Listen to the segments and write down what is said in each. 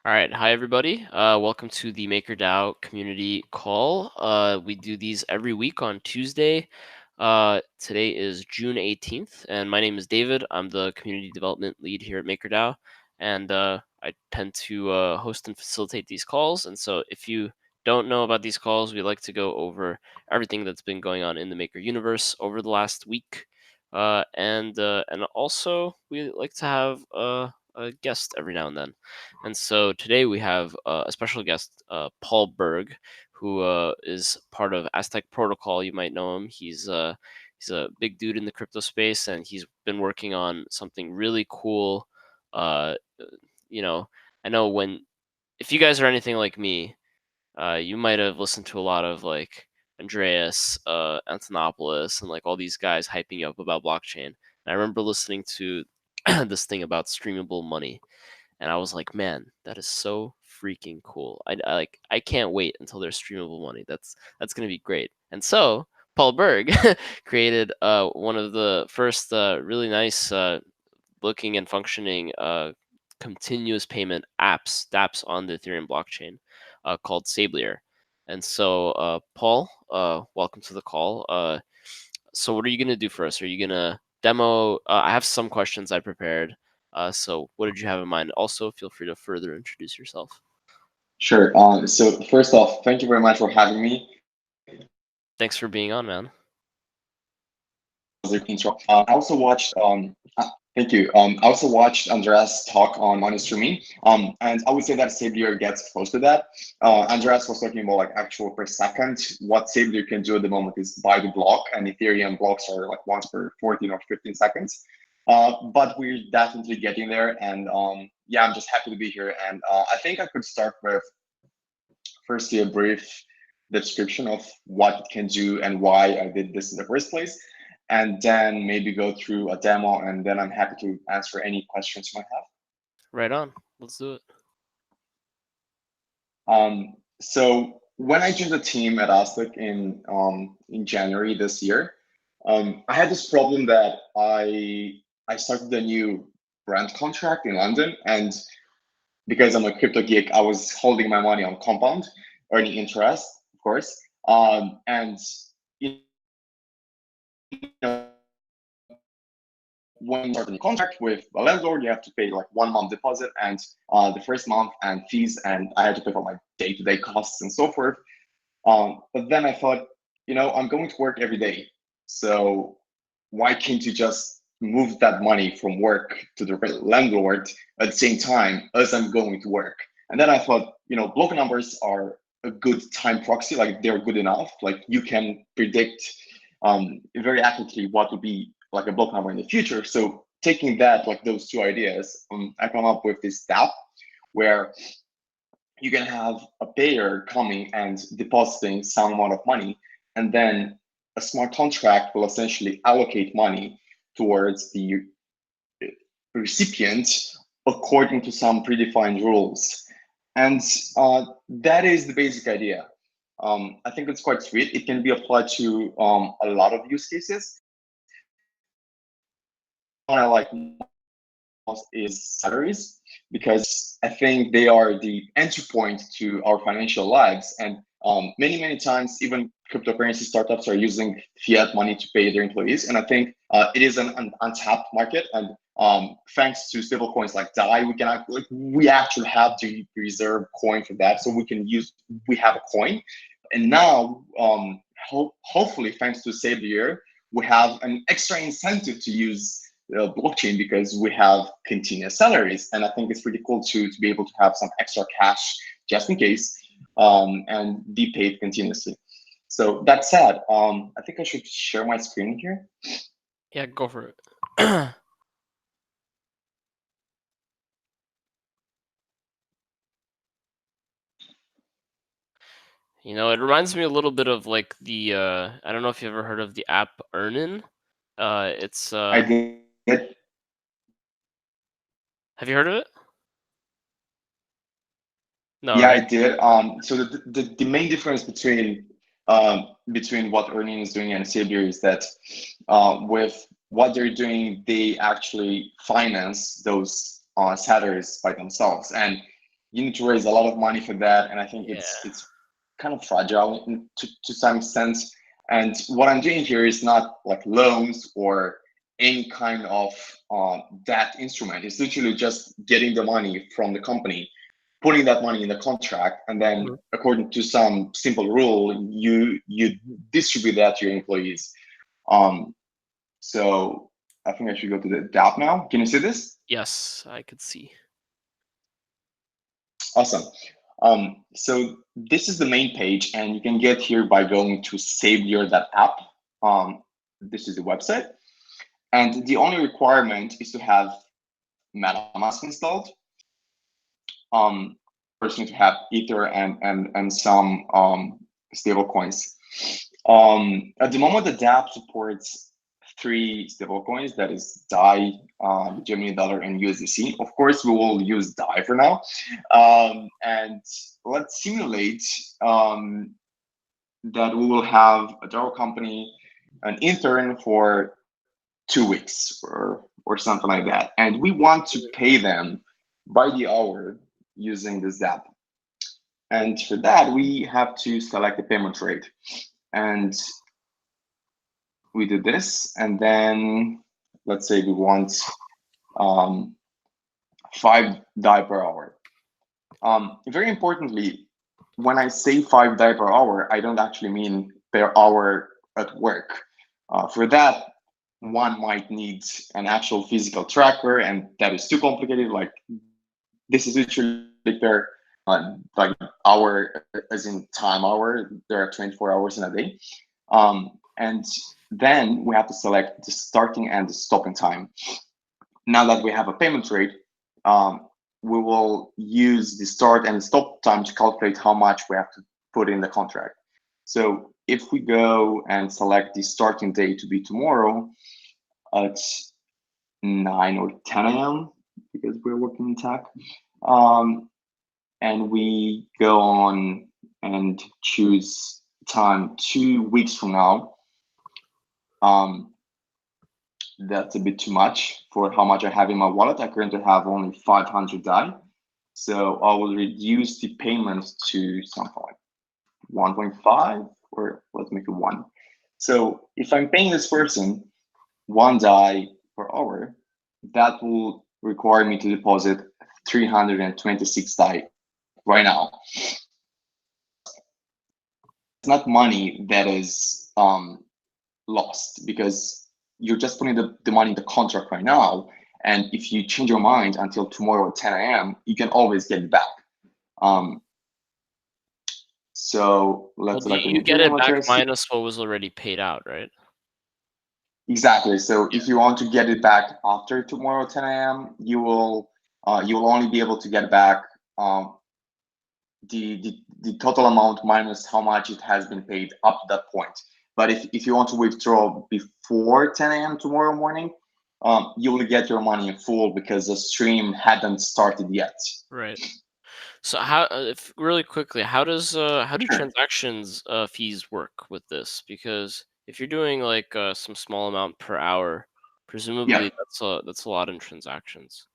All right, hi everybody. Welcome to the MakerDAO community call. We do these every week on Tuesday. Today is June 18th, and my name is David. I'm the community development lead here at MakerDAO, and I tend to host and facilitate these calls. And so, if you don't know about these calls, we like to go over everything that's been going on in the Maker universe over the last week, and also we like to have a guest every now and then. And so today we have a special guest, Paul Berg, who is part of Aztec Protocol. You might know him. He's a big dude in the crypto space, and he's been working on something really cool. Uh, you know, I know when if you guys are anything like me, you might have listened to a lot of like Andreas Antonopoulos and like all these guys hyping you up about blockchain. And I remember listening to this thing about streamable money, and I was like, man, that is so freaking cool. I can't wait until there's streamable money. That's gonna be great. And so Paul Berg created one of the first really nice looking and functioning continuous payment apps dApps on the Ethereum blockchain called Sablier. And so Paul, welcome to the call. So what are you gonna do for us? Are you gonna demo? I have some questions I prepared. So what did you have in mind? Also, feel free to further introduce yourself. Sure. So first off, thank you very much for having me. Thanks for being on, man. I also watched. Thank you. I also watched Andreas talk on streaming. And I would say that Sablier gets close to that. Andreas was talking about like actual per second. What Sablier can do at the moment is buy the block, and Ethereum blocks are like once per 14 or 15 seconds. But we're definitely getting there, and yeah, I'm just happy to be here. And I think I could start with firstly a brief description of what it can do and why I did this in the first place, and then maybe go through a demo, and then I'm happy to answer any questions you might have. Right on. Let's do it. So when I joined the team at Aztec in January this year, I had this problem that I started a new brand contract in London, and because I'm a crypto geek, I was holding my money on Compound, earning interest, of course. And you know, when you start a new contract with a landlord, you have to pay like 1 month deposit and the first month and fees, and I had to pay for my day-to-day costs and so forth. But then I thought, I'm going to work every day, so why can't you just move that money from work to the landlord at the same time as I'm going to work? And then I thought, block numbers are a good time proxy, like they're good enough. Like you can predict very accurately what would be like a block number in the future. So taking that, like those two ideas, I come up with this dApp where you can have a payer coming and depositing some amount of money, and then a smart contract will essentially allocate money towards the recipient according to some predefined rules. And that is the basic idea. I think it's quite sweet. It can be applied to a lot of use cases. One I like most is salaries, because I think they are the entry point to our financial lives. And many times, even cryptocurrency startups are using fiat money to pay their employees. And I think it is an untapped market. And thanks to stable coins like Dai, we actually have the reserve coin for that. So we have a coin. And now, hopefully, thanks to Sablier, we have an extra incentive to use blockchain because we have continuous salaries. And I think it's pretty cool to be able to have some extra cash just in case, and be paid continuously. So that said, I think I should share my screen here. Yeah, go for it. It reminds me a little bit of like the I don't know if you ever heard of the app Earnin. It's I did. Have you heard of it? No, Yeah, I right? did. So the main difference between what Earning is doing and Savior is that with what they're doing, they actually finance those salaries by themselves. And you need to raise a lot of money for that, and I think Yeah. it's kind of fragile to some extent. And what I'm doing here is not like loans or any kind of debt instrument. It's literally just getting the money from the company, putting that money in the contract, and then Mhm. according to some simple rule, you distribute that to your employees. Um, so I think I should go to the DApp now. Can you see this? Yes, I could see. Awesome. So this is the main page, and you can get here by going to Sablier.app. This is the website, and the only requirement is to have MetaMask installed. First, you need to have Ether and some stable coins. At the moment, the DApp supports three stable coins, that is Dai, the Germany dollar, and USDC. Of course, we will use Dai for now. And let's simulate that we will have a DAO company, an intern for 2 weeks or something like that. And we want to pay them by the hour using this app. And for that, we have to select the payment rate. And we do this. And then let's say we want 5 DAI per hour. Very importantly, when I say 5 DAI per hour, I don't actually mean per hour at work. For that, one might need an actual physical tracker, and that is too complicated. Like this is literally per like hour, as in time hour. There are 24 hours in a day, and then we have to select the starting and the stopping time. Now that we have a payment rate, we will use the start and stop time to calculate how much we have to put in the contract. So if we go and select the starting date to be tomorrow at 9 or 10 a.m. because we're working in tech, and we go on and choose time 2 weeks from now, that's a bit too much for how much I have in my wallet. I currently have only 500 DAI. So I will reduce the payments to something like 1.5, or let's make it 1. So if I'm paying this person 1 DAI per hour, that will require me to deposit 326 DAI right now. It's not money that is lost, because you're just putting the money in the contract right now. And if you change your mind until tomorrow at 10 a.m., you can always get it back. So let's select an You get it Ethereum back address. minus what was already paid out, right? Exactly. So Yeah. if you want to get it back after tomorrow 10 a.m., you will only be able to get back the total amount minus how much it has been paid up to that point. But if you want to withdraw before 10 a.m. tomorrow morning, you will get your money in full because the stream hadn't started yet. Right. So how, if really quickly, how do Sure. transactions fees work with this? Because if you're doing like some small amount per hour, Yeah. presumably that's a lot in transactions.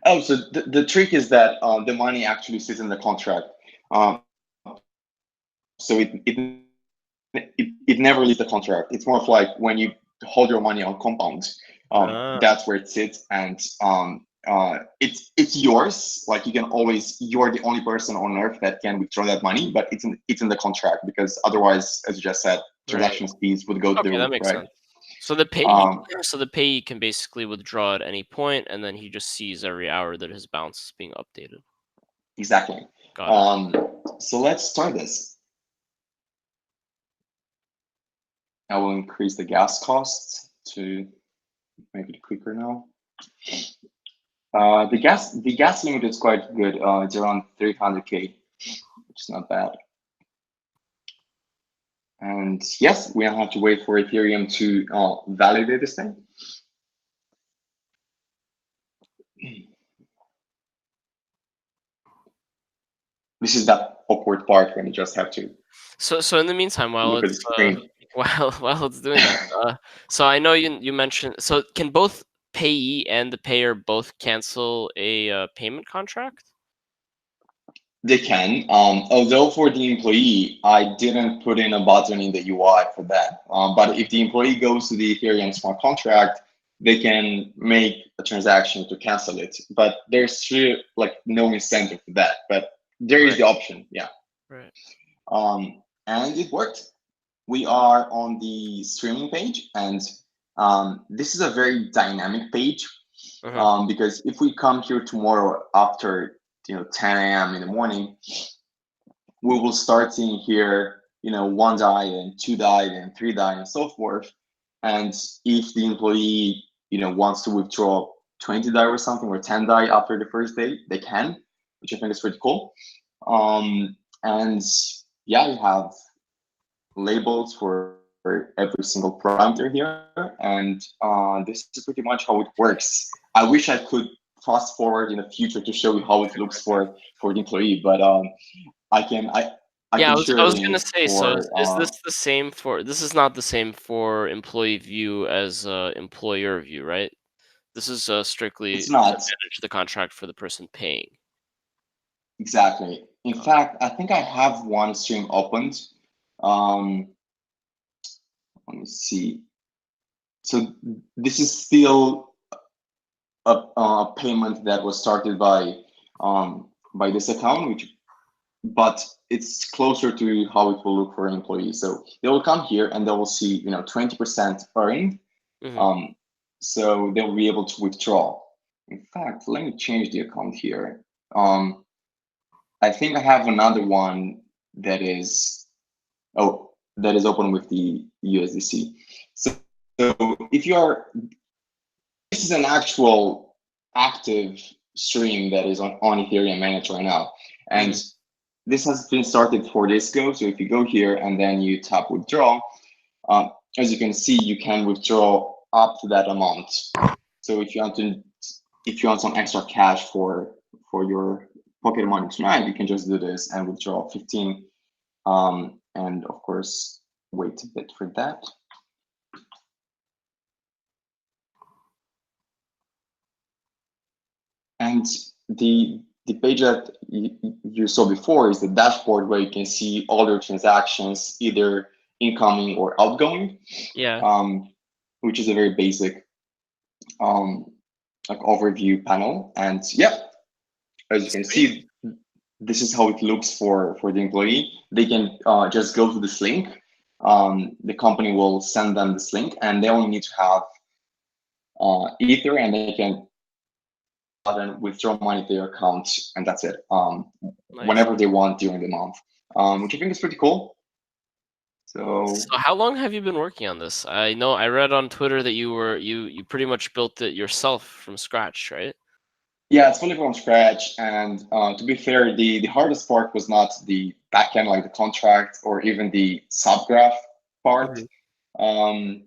Oh, so the trick is that the money actually sits in the contract. So it never leaves the contract. It's more of like when you hold your money on compound, Ah, that's where it sits, and it's yours. Like you can always, you're the only person on earth that can withdraw that money, but it's in the contract, because otherwise, as you just said, right. transaction fees would go to the Okay, that roof, makes right? sense. So the pay, Um, so the payee can basically withdraw at any point, and then he just sees every hour that his balance is being updated. exactly. Got it. Um, so let's start this. I will increase the gas costs to make it quicker now. The gas limit is quite good. It's around 300K, which is not bad. And yes, we don't have to wait for Ethereum to validate this thing. This is that awkward part when you just have to So in the meantime, while look at the it's screen. while it's doing that, so I know you mentioned, so can both payee and the payer both cancel a payment contract? They can. Although for the employee, I didn't put in a button in the UI for that. But if the employee goes to the Ethereum smart contract, they can make a transaction to cancel it. But there's still like no incentive for that. But there is Right. the option. Yeah. Right. And it worked. We are on the streaming page, and this is a very dynamic page Uh-huh. because if we come here tomorrow after 10 a.m. in the morning, we will start seeing here, one Dai and two Dai and three Dai and so forth. And if the employee, wants to withdraw 20 Dai or something or 10 Dai after the first day, they can, which I think is pretty cool. And yeah, you have labels for every single parameter here. And this is pretty much how it works. I wish I could fast forward in the future to show you how it looks for the employee, but I Yeah, can I share a was gonna link say, so for is this the same for this is not the same for employee view as employer view, right? This is strictly it's to not manage the contract for the person paying. exactly. In Got fact, I think I have one stream opened. Um, Let me see. So this is still a payment that was started by this account, which but it's closer to how it will look for an employee. So they will come here and they will see 20% earned. it. Hmm. Um, so they'll be able to withdraw. In fact, let me change the account here. I think I have another one that is that is open with the USDC. So if you are, this is an actual active stream that is on Ethereum mainnet right now, and Hmm. this has been started 4 days ago. So if you go here and then you tap withdraw, um, as you can see, you can withdraw up to that amount. So if you want some extra cash for your pocket money tonight, you can just do this and withdraw 15. And of course, wait a bit for that. And the page that you saw before is the dashboard where you can see all your transactions, either incoming or outgoing, Yeah. um, which is a very basic like overview panel. And yeah, as you can Sweet. see, this is how it looks for the employee. They can just go to this link. The company will send them this link, and they only need to have Ether, and they can button withdraw money to their account, and that's it. Nice. Whenever they want during the month, which I think is pretty cool. So So how long have you been working on this? I know I read on Twitter that you pretty much built it yourself from scratch, right? yeah, it's fully from scratch. And to be fair, the hardest part was not the backend, like the contract or even the subgraph part. Hmm. Um,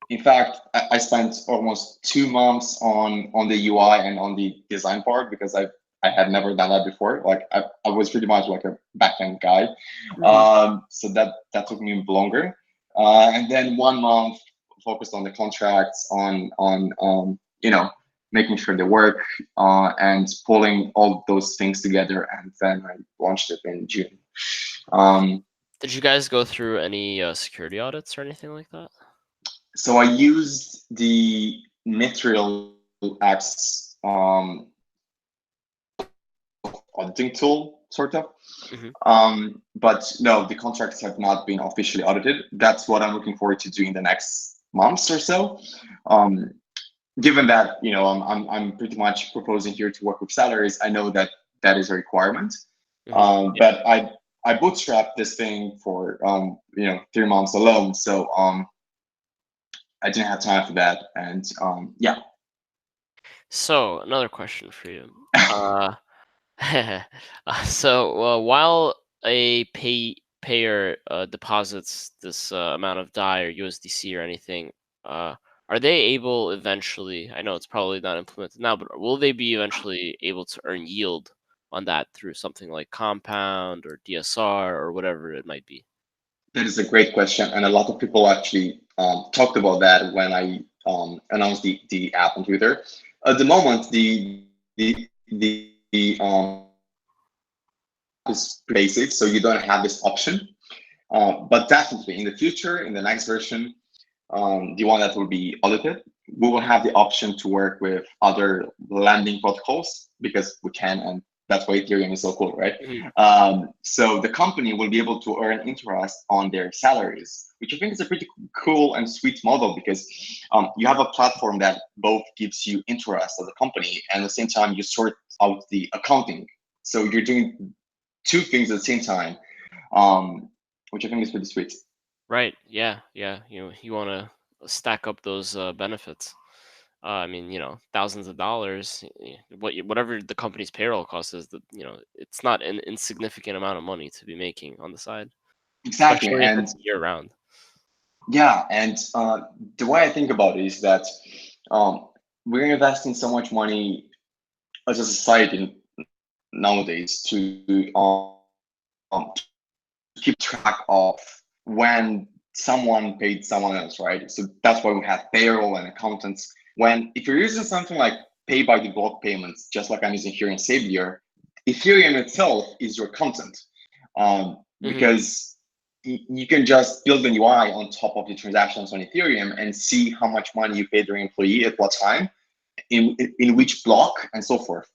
In fact, I spent almost 2 months on the UI and on the design part because I had never done that before. Like I was pretty much like a backend guy, Hmm. so that took me longer. And then 1 month focused on the contracts, on making sure they work, and pulling all those things together. And then I launched it in June. Um, Did you guys go through any security audits or anything like that? so I used the Mithril X auditing tool, sort of. Hmm. But no, the contracts have not been officially audited. That's what I'm looking forward to do in the next months or so. Um, Given that I'm pretty much proposing here to work with salaries, I know that that is a requirement. Hmm. But I bootstrapped this thing for 3 months alone, so I didn't have time for that, and yeah. So another question for you. Uh, while a payer deposits this amount of DAI or USDC or anything, uh, are they able eventually? I know it's probably not implemented now, but will they be eventually able to earn yield on that through something like Compound or DSR or whatever it might be? That is a great question, and a lot of people actually talked about that when I announced the app on Twitter. At the moment, the is basic, so you don't have this option. But definitely in the future, in the next version, the one that will be audited, we will have the option to work with other lending protocols because we can, and that's why Ethereum is so cool, right? So the company will be able to earn interest on their salaries, which I think is a pretty cool and sweet model because you have a platform that both gives you interest as a company and at the same time you sort out the accounting. So you're doing two things at the same time, which I think is pretty sweet. Right. Yeah. Yeah. You want to stack up those benefits. I mean, thousands of dollars, whatever the company's payroll cost is, it's not an insignificant amount of money to be making on the side, Exactly. especially if And it's year round. yeah, and the way I think about it is that we're investing so much money as a society nowadays to keep track of when someone paid someone else, right? So that's why we have payroll and accountants. When if you're using something like pay by the block payments, just like I'm using here in Sablier, Ethereum itself is your content, Hmm. because you can just build an UI on top of the transactions on Ethereum and see how much money you paid your employee at what time, in which block, and so forth.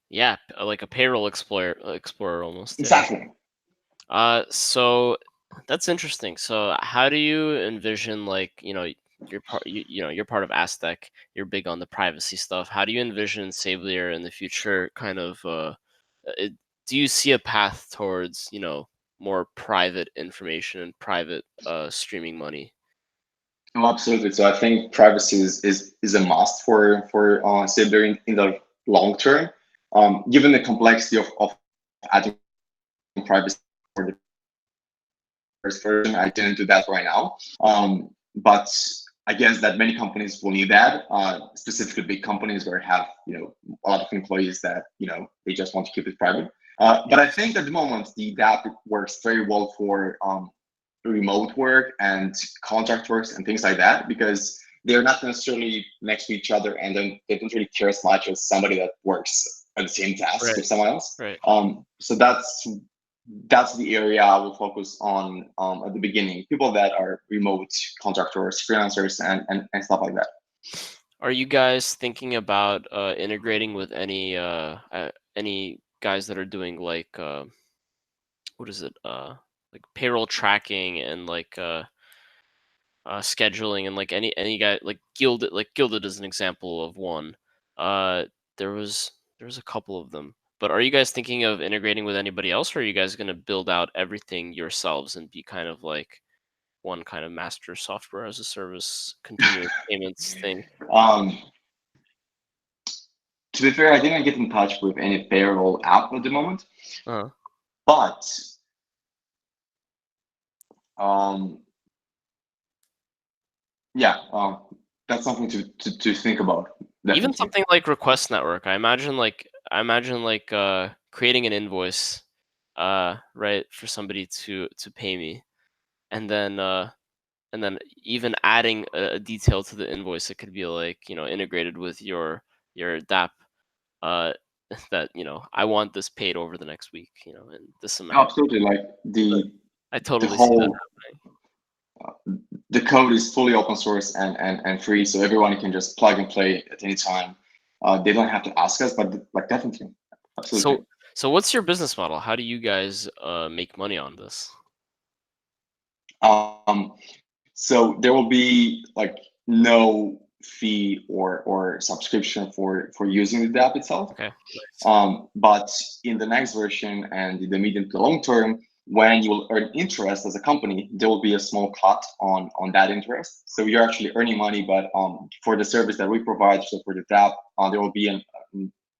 Yeah, like a payroll explorer almost. Yeah. Exactly. So that's interesting. So how do you envision, like, you're part of Aztec. You're big on the privacy stuff. How do you envision Sablier in the future? Kind of, it, do you see a path towards, more private information and private streaming money? Oh, absolutely. So I think privacy is a must for Saber in the long term. Given the complexity of adding privacy for the first version, I didn't do that right now. But I guess that many companies will need that, specifically big companies where have a lot of employees that they just want to keep it private. But I think at the moment the app works very well for remote work and contract works and things like that because they're not necessarily next to each other and then they don't really care as much as somebody that works at the same task Right. with someone else. Right. So that's the area I will focus on at the beginning. People that are remote contractors, freelancers, and stuff like that. Are you guys thinking about integrating with any guys that are doing, like, what is it? Like payroll tracking and, like, scheduling, and like any guy like Gilded. Like Gilded is an example of one. Uh, there was a couple of them. But are you guys thinking of integrating with anybody else, or are you guys going to build out everything yourselves and be kind of like one kind of master software as a service continuous payments thing? Um, to be fair, I didn't get in touch with any payroll app at the moment, Uh, but um, yeah, that's something to think about, Even definitely. something like Request Network. I imagine like creating an invoice, right, for somebody to pay me, and then even adding a detail to the invoice. It could be like, integrated with your DApp, uh that, I want this paid over the next week, in this amount. Absolutely, like But the I the totally see that whole happening. the code is fully open source and free, so everyone can just plug and play at any time. They don't have to ask us, but like definitely, absolutely. So what's your business model? How do you guys make money on this? Um, so there will be like no fee or subscription for using the app itself. Okay, nice. But in the next version and in the medium to long term, when you will earn interest as a company, there will be a small cut on that interest. So you're actually earning money, but for the service that we provide, so for the app, there will be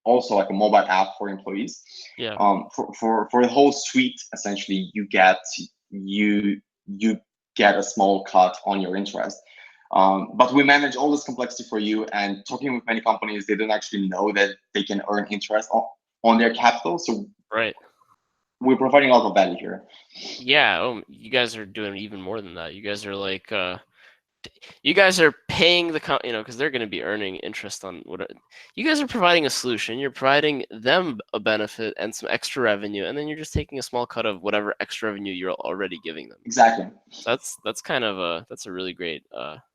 also like a mobile app for employees. Yeah. For the whole suite, essentially, you get a small cut on your interest. But we manage all this complexity for you. And talking with many companies, they don't actually know that they can earn interest on their capital. So Right. we're providing a lot of value here. Yeah. Oh, you guys are doing even more than that. You guys are like you guys are paying the because they're going to be earning interest on what you guys are providing a solution. You're providing them a benefit and some extra revenue, and then you're just taking a small cut of whatever extra revenue you're already giving them. Exactly. So that's kind of a really great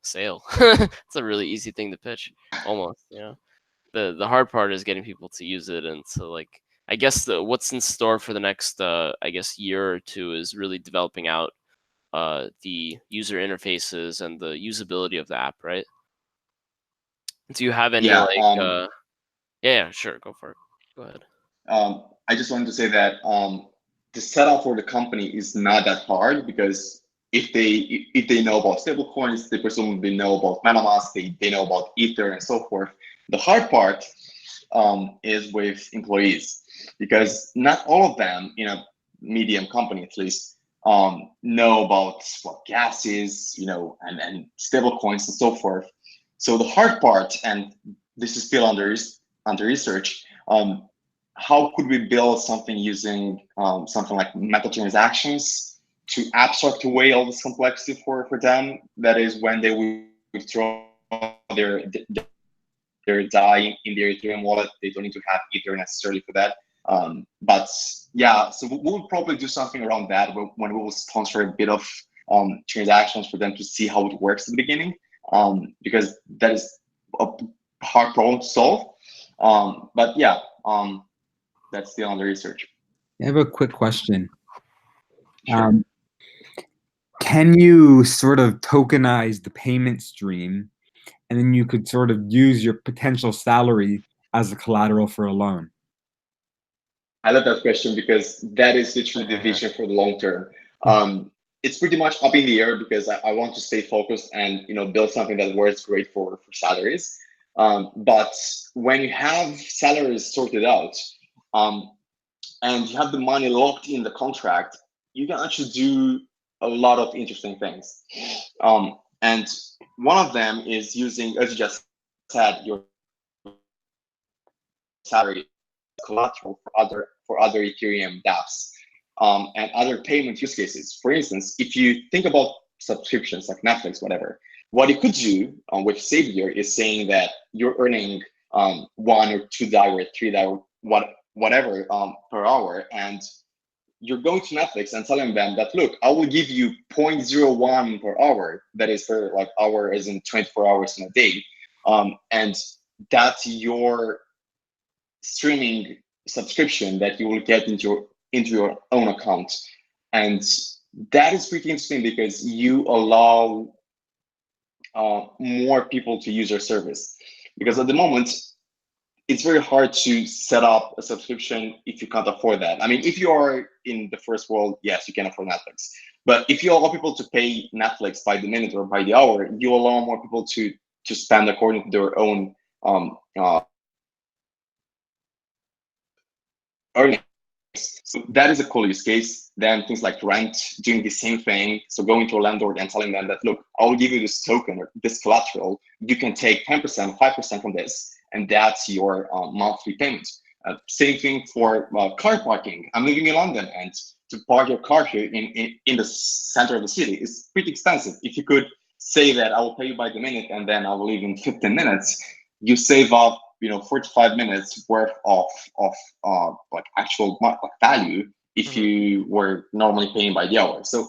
sale. It's a really easy thing to pitch, almost. The hard part is getting people to use it, and to like, I guess what's in store for the next I guess year or two is really developing out the user interfaces and the usability of the app, right? Do you have any Yeah. yeah, sure, go for it. Go ahead. I just wanted to say that the setup for the company is not that hard, because if they know about stablecoins, they presumably know about MetaMask, they know about Ether and so forth. The hard part is with employees, because not all of them in a medium company at least know about what gas is, and stablecoins and so forth. So the hard part, and this is still under research, how could we build something using something like meta transactions to abstract away all this complexity for them? That is, when they withdraw their Dai in their Ethereum wallet, they don't need to have Ether necessarily for that. But yeah, so we'll probably do something around that when we will sponsor a bit of transactions for them to see how it works at the beginning, because that is a hard problem to solve. But yeah, that's still under research. I have a quick question. Sure. Can you sort of tokenize the payment stream, and then you could sort of use your potential salary as a collateral for a loan? I love that question, because that is literally the vision for the long term. It's pretty much up in the air, because I want to stay focused and build something that works great for salaries. But when you have salaries sorted out, and you have the money locked in the contract, you can actually do a lot of interesting things. And one of them is using, as you just said, your salary collateral for other Ethereum dApps and other payment use cases. For instance, if you think about subscriptions like Netflix, whatever, what you could do with Sablier is saying that you're earning 1 or 2 Dai or 3 Dai, whatever per hour, and you're going to Netflix and telling them that, look, I will give you 0.01 per hour. That is per like hour as in 24 hours in a day. And that's your streaming subscription that you will get into your own account. And that is pretty interesting, because you allow more people to use your service. Because at the moment, it's very hard to set up a subscription if you can't afford that. I mean, if you are in the first world, yes, you can afford Netflix. But if you allow people to pay Netflix by the minute or by the hour, you allow more people to spend according to their own earnings. So that is a cool use case. Then things like rent, doing the same thing. So going to a landlord and telling them that, look, I'll give you this token or this collateral. You can take 10%, 5% from this, and that's your monthly payment. Same thing for car parking. I'm living in London, and to park your car here in the center of the city is pretty expensive. If you could say that I will pay you by the minute and then I will leave in 15 minutes, you save up 45 minutes worth of like actual value if you were normally paying by the hour. So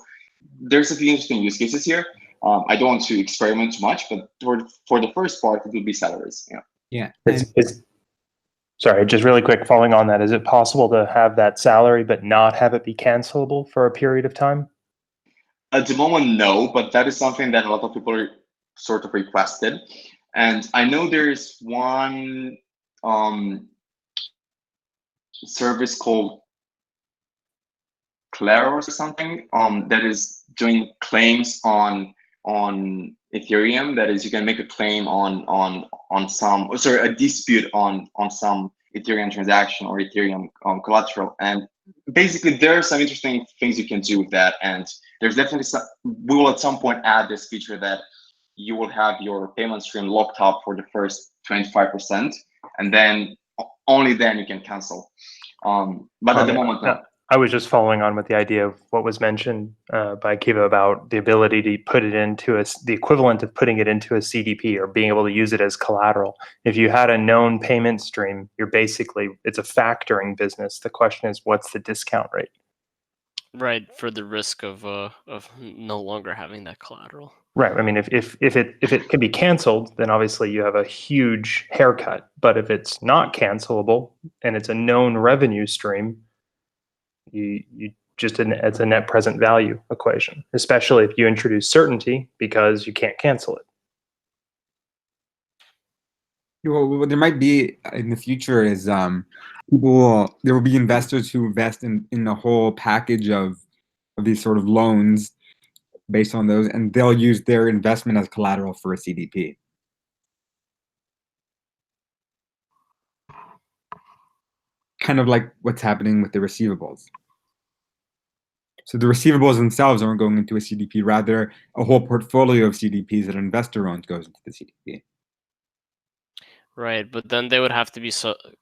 there's a few interesting use cases here. I don't want to experiment too much, but for the first part, it will be salaries. Yeah. Sorry, just really quick, following on that, is it possible to have that salary but not have it be cancelable for a period of time? At the moment, no, but that is something that a lot of people are sort of requested. And I know there's one service called Claro or something that is doing claims on Ethereum. That is, you can make a claim on some, sorry, a dispute on some Ethereum transaction or Ethereum collateral. And basically, there are some interesting things you can do with that. And there's definitely some, we will at some point add this feature that you will have your payment stream locked up for the first 25%, and then only then you can cancel. But at the moment, no. I was just following on with the idea of what was mentioned by Kiva about the ability to put it into the equivalent of putting it into a CDP or being able to use it as collateral. If you had a known payment stream, it's a factoring business. The question is, what's the discount rate? Right, for the risk of no longer having that collateral. Right. I mean, if it can be canceled, then obviously you have a huge haircut. But if it's not cancelable and it's a known revenue stream, it's a net present value equation, especially if you introduce certainty because you can't cancel it. Well, what there might be in the future is there will be investors who invest in the whole package of these sort of loans based on those, and they'll use their investment as collateral for a CDP. Kind of like what's happening with the receivables. So the receivables themselves aren't going into a CDP, rather a whole portfolio of CDPs that an investor owns goes into the CDP. Right, but then they would have to be,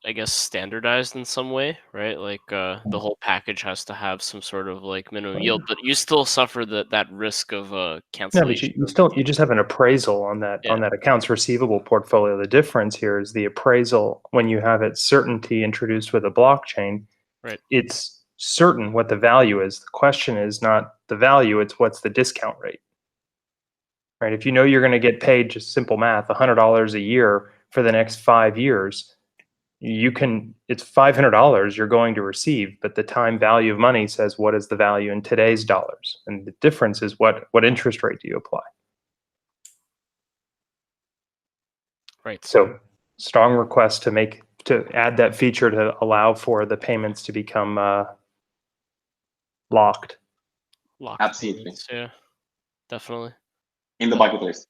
I guess, standardized in some way, right? Like the whole package has to have some sort of like minimum yield, but you still suffer that risk of Yeah, cancellation. but you just have an appraisal on that accounts receivable portfolio. The difference here is the appraisal when you have it certainty introduced with a blockchain. Right. It's certain what the value is. The question is not the value; it's what's the discount rate. Right. If you know you're going to get paid, just simple math, $100 a year for the next 5 years, it's $500 you're going to receive, but the time value of money says what is the value in today's dollars, and the difference is what interest rate do you apply. Right. So strong request to add that feature to allow for the payments to become locked. Absolutely. Payments, yeah, definitely. In the bucket list.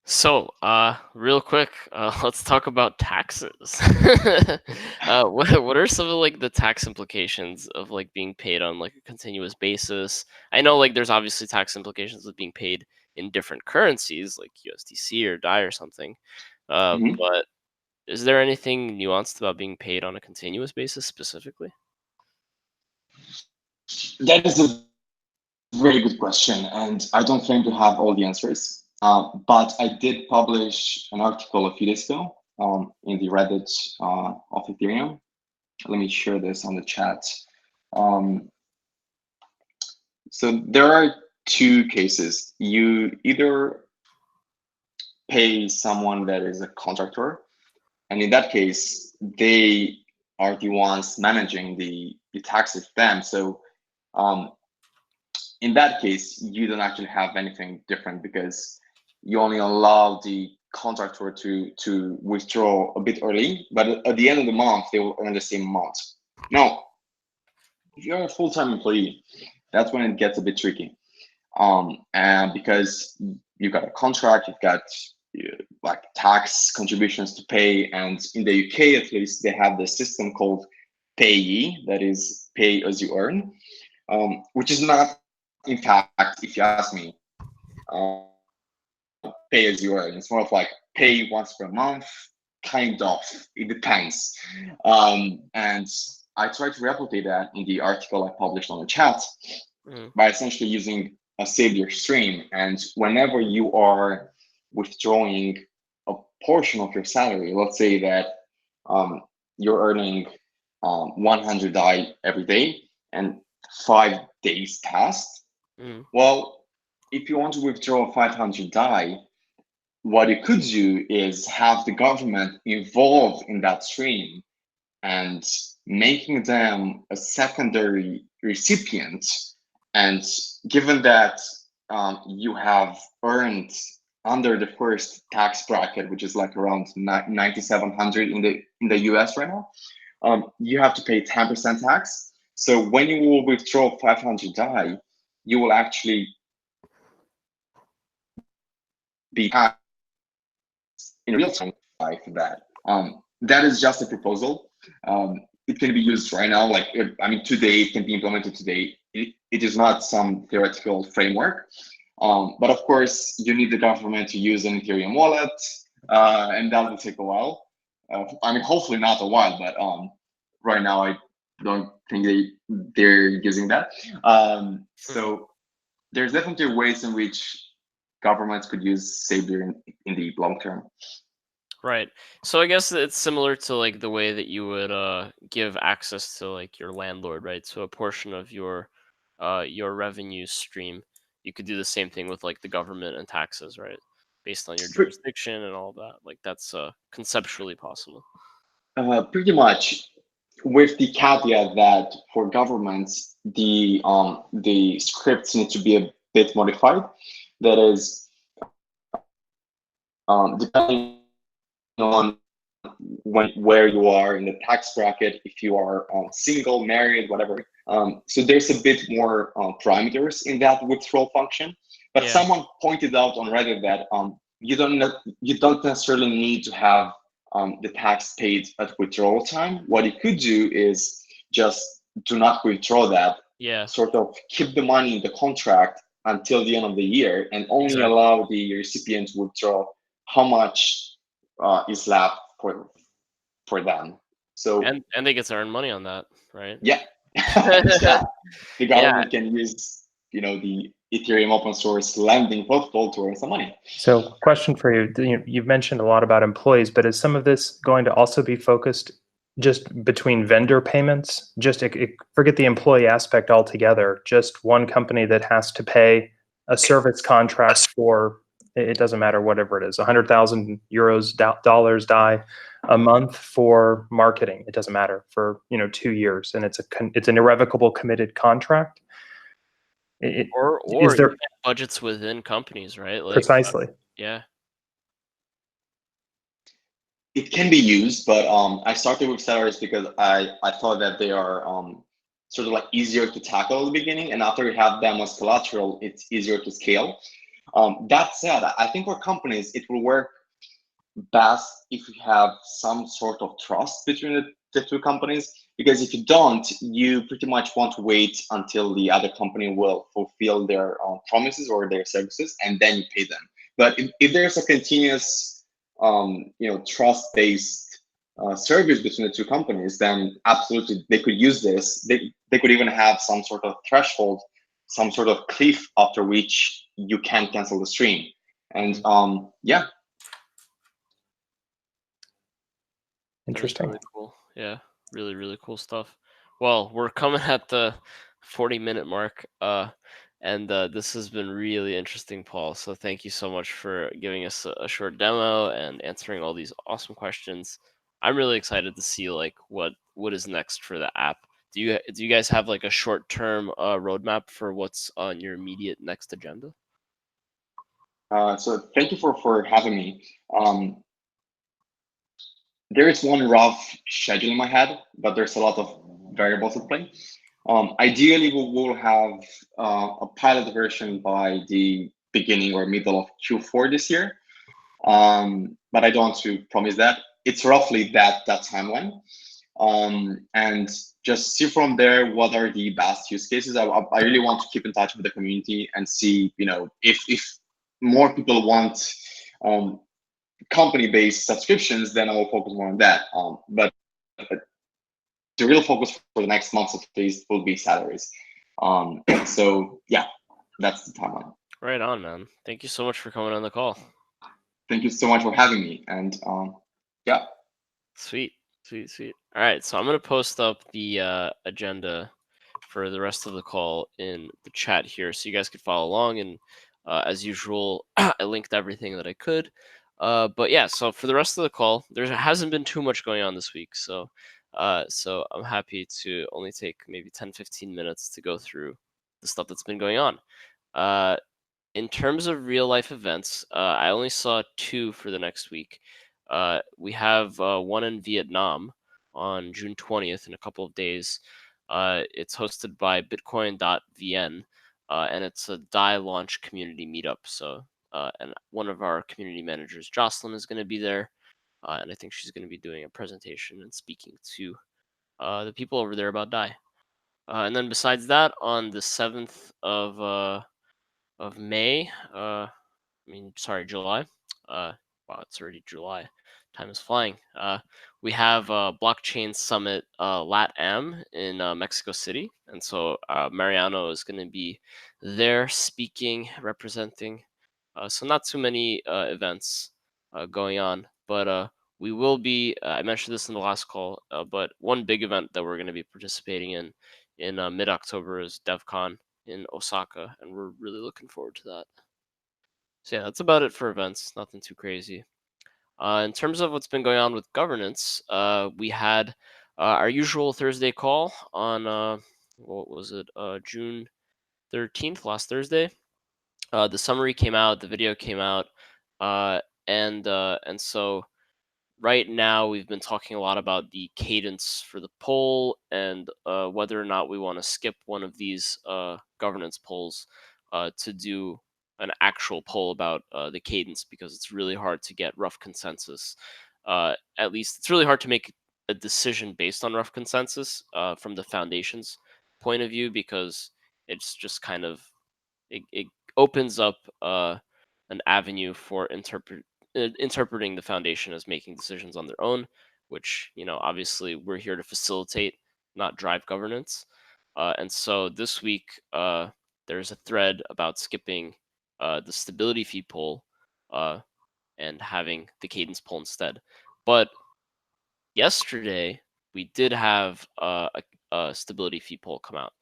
So, real quick, let's talk about taxes. What are some of like the tax implications of like being paid on like a continuous basis? I know like there's obviously tax implications of being paid in different currencies like USDC or Dai or something. But is there anything nuanced about being paid on a continuous basis specifically? That is a very good question, and I don't claim to have all the answers. But I did publish an article a few days ago in the Reddit of Ethereum. Let me share this on the chat. So there are two cases. You either pay someone that is a contractor, and in that case, they are the ones managing the taxes for them. So in that case, you don't actually have anything different because you only allow the contractor to withdraw a bit early, but at the end of the month, they will earn the same amount. Now, if you're a full-time employee, that's when it gets a bit tricky. And because you've got a contract, you've got like tax contributions to pay, and in the UK at least, they have the system called Payee, that is pay as you earn, which is not, in fact, if you ask me, pay as you earn. It's more of like pay once per month, kind of. It depends. And I tried to replicate that in the article I published on the chat by essentially using a Sablier stream. And whenever you are withdrawing a portion of your salary, let's say that you're earning 100 Dai every day and 5 days passed. Well, if you want to withdraw 500 Dai, what you could do is have the government involved in that stream and making them a secondary recipient. And given that you have earned under the first tax bracket, which is like around 9,700 in the US right now, you have to pay 10% tax. So when you will withdraw 500 Dai, you will actually be taxed in real time for that. That is just a proposal. It can be used right now. Like, today it can be implemented today. It is not some theoretical framework. But of course, you need the government to use an Ethereum wallet, and that will take a while. Hopefully not a while, but right now I don't think they're using that. So there's definitely ways in which governments could use Sablier in the long term. Right. So I guess it's similar to like the way that you would give access to like your landlord, right? So a portion of your revenue stream, you could do the same thing with like the government and taxes, right? Based on your jurisdiction and all that. Like that's conceptually possible. Pretty much, with the caveat that for governments, the scripts need to be a bit modified. That is, depending on where you are in the tax bracket, if you are single, married, whatever. So there's a bit more parameters in that withdrawal function. But Yeah. someone pointed out on Reddit that you don't necessarily need to have the tax paid at withdrawal time. What you could do is just do not withdraw that. Yeah. Sort of keep the money in the contract until the end of the year, and only Exactly. allow the recipient to withdraw how much is left for them. So And they get to earn money on that, right? yeah, yeah. The government Yeah. can use the Ethereum open source lending protocol to earn some money. So, question for you: you've mentioned a lot about employees, but is some of this going to also be focused just between vendor payments? Just forget the employee aspect altogether. Just one company that has to pay a service contract for, it doesn't matter whatever it is, 100,000 euros, dollars, Dai, a month for marketing. It doesn't matter, for 2 years, and it's an irrevocable committed contract. Or Is there even budgets within companies, right? Like precisely? yeah. It can be used, but I started with salaries because I thought that they are sort of like easier to tackle at the beginning, and after you have them as collateral, it's easier to scale. That said, I think for companies it will work best if you have some sort of trust between the two companies, because if you don't, you pretty much want to wait until the other company will fulfill their promises or their services, and then you pay them. But if there's a continuous trust-based service between the two companies, then absolutely they could use this. They could even have some sort of threshold, some sort of cliff after which you can cancel the stream. And yeah. Interesting. Really cool. Yeah, really, really cool stuff. Well, we're coming at the 40-minute mark, and this has been really interesting, Paul. So thank you so much for giving us a short demo and answering all these awesome questions. I'm really excited to see like what is next for the app. Do you guys have like a short-term roadmap for what's on your immediate next agenda? So thank you for having me. There is one rough schedule in my head, but there's a lot of variables at play. Ideally, we will have a pilot version by the beginning or middle of Q4 this year. But I don't want to promise that. It's roughly that timeline. And just see from there what are the best use cases. I really want to keep in touch with the community and see, if more people want company-based subscriptions, then I will focus more on that. But the real focus for the next months at least will be salaries. So yeah, that's the timeline. Right on, man. Thank you so much for coming on the call. Thank you so much for having me. And yeah. Sweet. All right, so I'm gonna post up the agenda for the rest of the call in the chat here, so you guys could follow along. And as usual, I linked everything that I could. But yeah, so for the rest of the call, there hasn't been too much going on this week, so I'm happy to only take maybe 10-15 minutes to go through the stuff that's been going on. In terms of real life events, I only saw 2 for the next week. We have one in Vietnam on June 20th in a couple of days. It's hosted by Bitcoin.vn, and it's a Dai launch community meetup. So, and one of our community managers, Jocelyn, is going to be there, and I think she's going to be doing a presentation and speaking to the people over there about Dai. And then besides that, on the 7th of May, July. Wow, it's already July. time is flying. We have Blockchain Summit LATAM in Mexico City, and so Mariano is going to be there speaking, representing. So not too many events going on, but we will be. I mentioned this in the last call, but one big event that we're going to be participating in mid-October is DevCon in Osaka, and we're really looking forward to that. So yeah, that's about it for events. Nothing too crazy. In terms of what's been going on with governance, we had our usual Thursday call on what was it, June 13th, last Thursday. The summary came out, the video came out, and so right now we've been talking a lot about the cadence for the poll and whether or not we want to skip one of these governance polls to do an actual poll about the cadence, because it's really hard to get rough consensus. At least it's really hard to make a decision based on rough consensus from the foundation's point of view, because it's just kind of it opens up an avenue for interpreting the foundation as making decisions on their own, which, obviously we're here to facilitate, not drive governance. And so this week, there's a thread about skipping the stability fee poll and having the cadence poll instead. But yesterday, we did have a stability fee poll come out.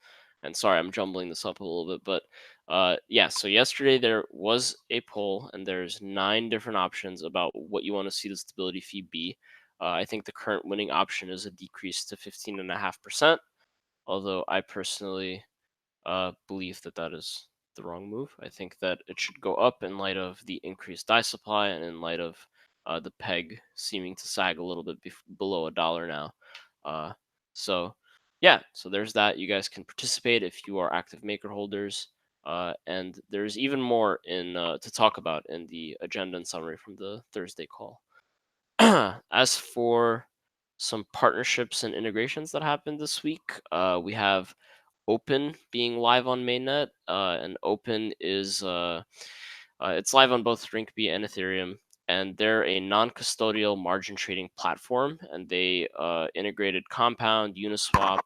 And sorry, I'm jumbling this up a little bit, but yeah, so yesterday there was a poll, and there's 9 different options about what you want to see the stability fee be. I think the current winning option is a decrease to 15.5%, although I personally believe that that is the wrong move. I think that it should go up in light of the increased Dai supply and in light of the peg seeming to sag a little bit below $1 now. So yeah, so there's that. You guys can participate if you are active maker holders. And there's even more in to talk about in the agenda and summary from the Thursday call. As for some partnerships and integrations that happened this week, we have Open being live on mainnet, and Open is it's live on both Rinkeby and Ethereum, and they're a non-custodial margin trading platform, and they integrated Compound, Uniswap,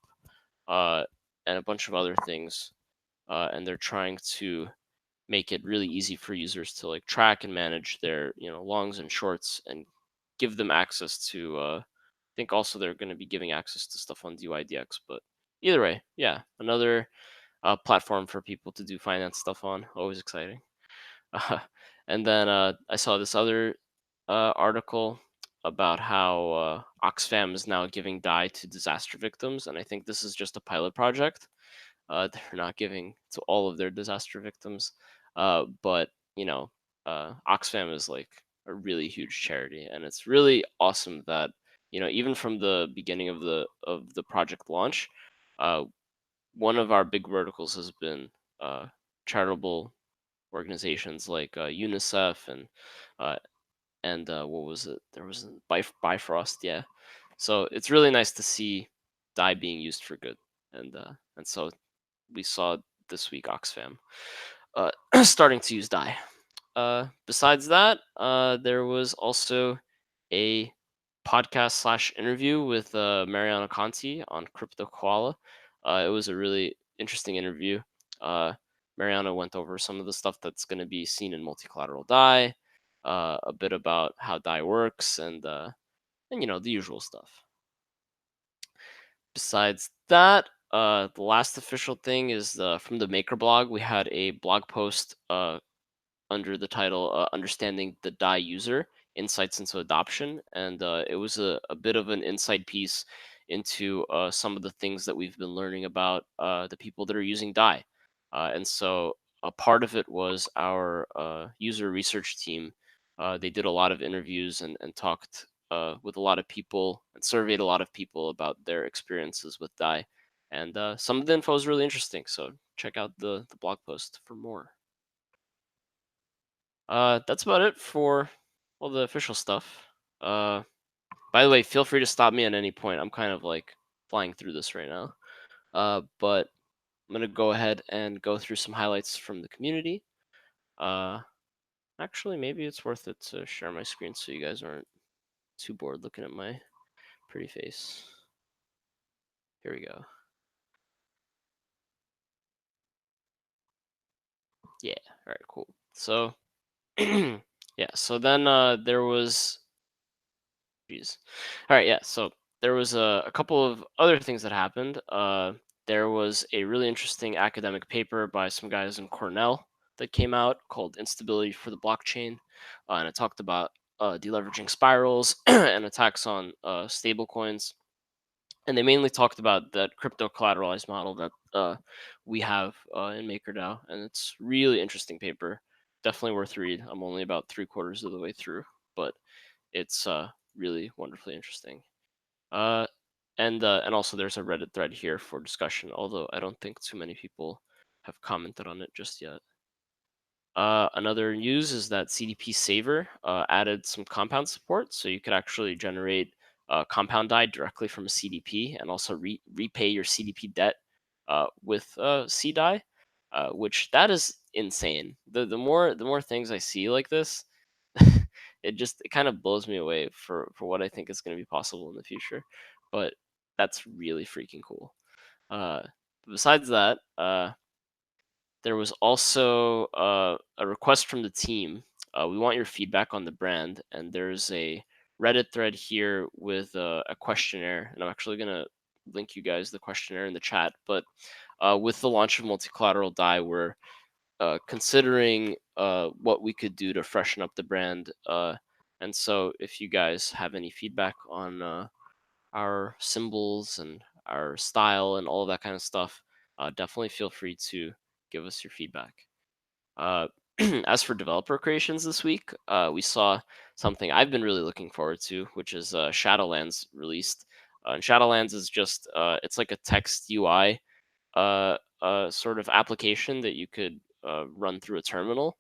and a bunch of other things, and they're trying to make it really easy for users to like track and manage their longs and shorts, and give them access to. I think also they're going to be giving access to stuff on DYDX, but either way, yeah, another platform for people to do finance stuff on. Always exciting. And then I saw this other article about how Oxfam is now giving Dai to disaster victims, and I think this is just a pilot project. They're not giving to all of their disaster victims, but Oxfam is like a really huge charity, and it's really awesome that even from the beginning of the project launch, one of our big verticals has been charitable organizations like UNICEF and what was it? There was Bifrost, yeah. So it's really nice to see Dai being used for good, and so we saw this week Oxfam starting to use Dai. Besides that, there was also a podcast / interview with Mariano Conti on Crypto Koala. It was a really interesting interview. Mariano went over some of the stuff that's going to be seen in multi-collateral Dai, a bit about how Dai works, and the usual stuff. Besides that, the last official thing is from the Maker blog. We had a blog post under the title Understanding the Dai User, Insights into Adoption. And it was a bit of an insight piece into some of the things that we've been learning about the people that are using Dai. And so a part of it was our user research team. They did a lot of interviews and talked with a lot of people and surveyed a lot of people about their experiences with Dai. And some of the info is really interesting. So check out the blog post for more. That's about it for all the official stuff. By the way, feel free to stop me at any point. I'm kind of like flying through this right now. But I'm gonna go ahead and go through some highlights from the community. Actually, maybe it's worth it to share my screen so you guys aren't too bored looking at my pretty face. Here we go. Yeah. All right. Cool. So, yeah. So then there was. Jeez. All right. Yeah. So there was a couple of other things that happened. There was a really interesting academic paper by some guys in Cornell that came out called "Instability for the Blockchain," and it talked about deleveraging spirals and attacks on stablecoins. And they mainly talked about that crypto collateralized model that we have in MakerDAO, and it's really interesting paper. Definitely worth read. I'm only about 3/4 of the way through, but it's really wonderfully interesting. And also there's a Reddit thread here for discussion, although I don't think too many people have commented on it just yet. Another news is that CDP Saver added some compound support, so you could actually generate compound Dai directly from a CDP and also repay your CDP debt with CDAI, which that is insane. The more things I see like this, it kind of blows me away for what I think is going to be possible in the future. But that's really freaking cool. Besides that, there was also a request from the team. We want your feedback on the brand, and there's a Reddit thread here with a questionnaire, and I'm actually gonna link you guys the questionnaire in the chat. But with the launch of multi-collateral Dai, we're considering what we could do to freshen up the brand. And so, if you guys have any feedback on our symbols and our style and all of that kind of stuff, definitely feel free to give us your feedback. As for developer creations this week, we saw something I've been really looking forward to, which is Shadowlands released. And Shadowlands is just it's like a text UI sort of application that you could run through a terminal.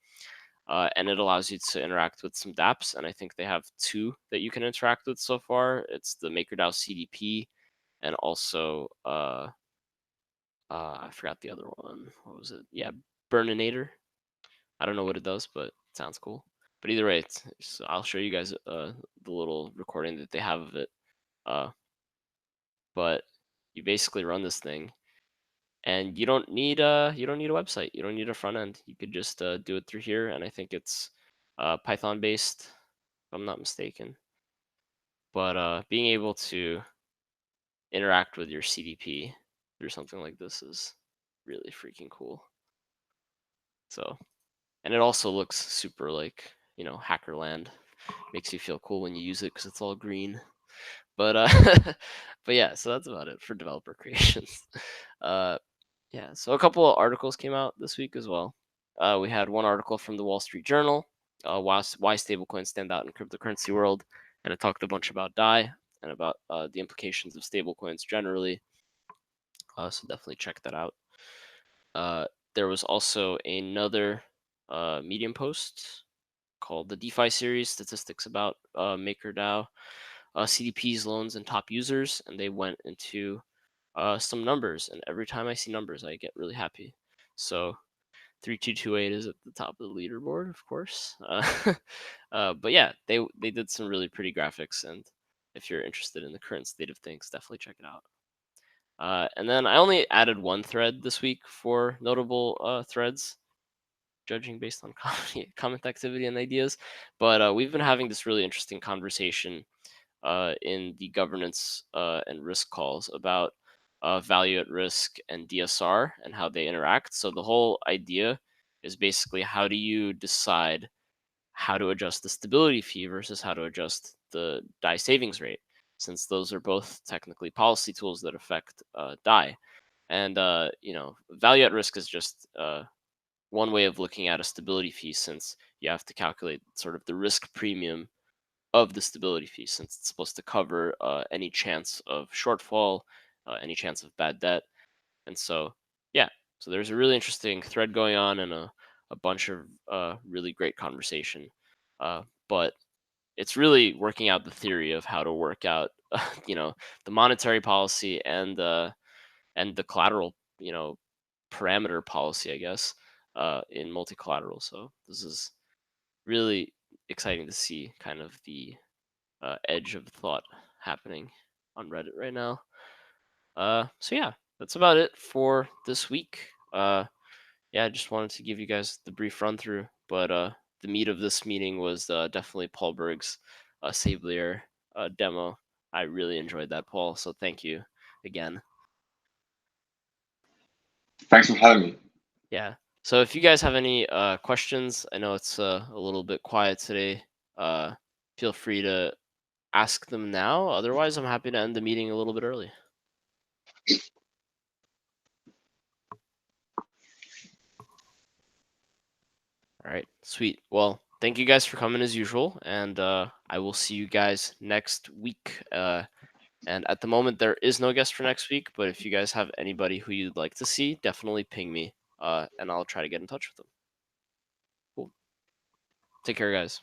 And it allows you to interact with some dApps, and I think they have two that you can interact with so far. It's the MakerDAO CDP, and also I forgot the other one. What was it? Yeah, Burninator. I don't know what it does, but it sounds cool. But either way, I'll show you guys the little recording that they have of it. But you basically run this thing, and you don't need a website. You don't need a front end. You could just do it through here, and I think it's Python based, if I'm not mistaken. But being able to interact with your CDP through something like this is really freaking cool. So, and it also looks super like, hacker land. Makes you feel cool when you use it because it's all green. But but yeah, so that's about it for developer creations. Yeah, so a couple of articles came out this week as well. We had one article from the Wall Street Journal, why stablecoins stand out in cryptocurrency world, and it talked a bunch about Dai and about the implications of stablecoins generally. So definitely check that out. There was also another Medium post called the DeFi series, statistics about MakerDAO, CDPs, loans, and top users, and they went into some numbers. And every time I see numbers, I get really happy. So 3228 is at the top of the leaderboard, of course. But yeah, they did some really pretty graphics, and if you're interested in the current state of things, definitely check it out. And then I only added one thread this week for notable threads, judging based on comment activity and ideas. But we've been having this really interesting conversation in the governance and risk calls about value at risk and DSR and how they interact. So the whole idea is basically, how do you decide how to adjust the stability fee versus how to adjust the Dai savings rate, since those are both technically policy tools that affect Dai. And value at risk is just one way of looking at a stability fee, since you have to calculate sort of the risk premium of the stability fee, since it's supposed to cover any chance of shortfall, any chance of bad debt. And so, yeah, so there's a really interesting thread going on, and a bunch of really great conversation. But it's really working out the theory of how to work out, the monetary policy and the collateral, parameter policy, I guess, in multi-collateral. So this is really exciting to see kind of the edge of thought happening on Reddit right now. So yeah, that's about it for this week. Yeah, I just wanted to give you guys the brief run through, but the meat of this meeting was definitely Paul Berg's Sablier demo. I really enjoyed that, Paul. So thank you again. Thanks for having me. Yeah. So if you guys have any questions, I know it's a little bit quiet today. Feel free to ask them now. Otherwise, I'm happy to end the meeting a little bit early. All right, sweet. Well, thank you guys for coming as usual, and I will see you guys next week. And at the moment, there is no guest for next week, but if you guys have anybody who you'd like to see, definitely ping me, and I'll try to get in touch with them. Cool. Take care, guys.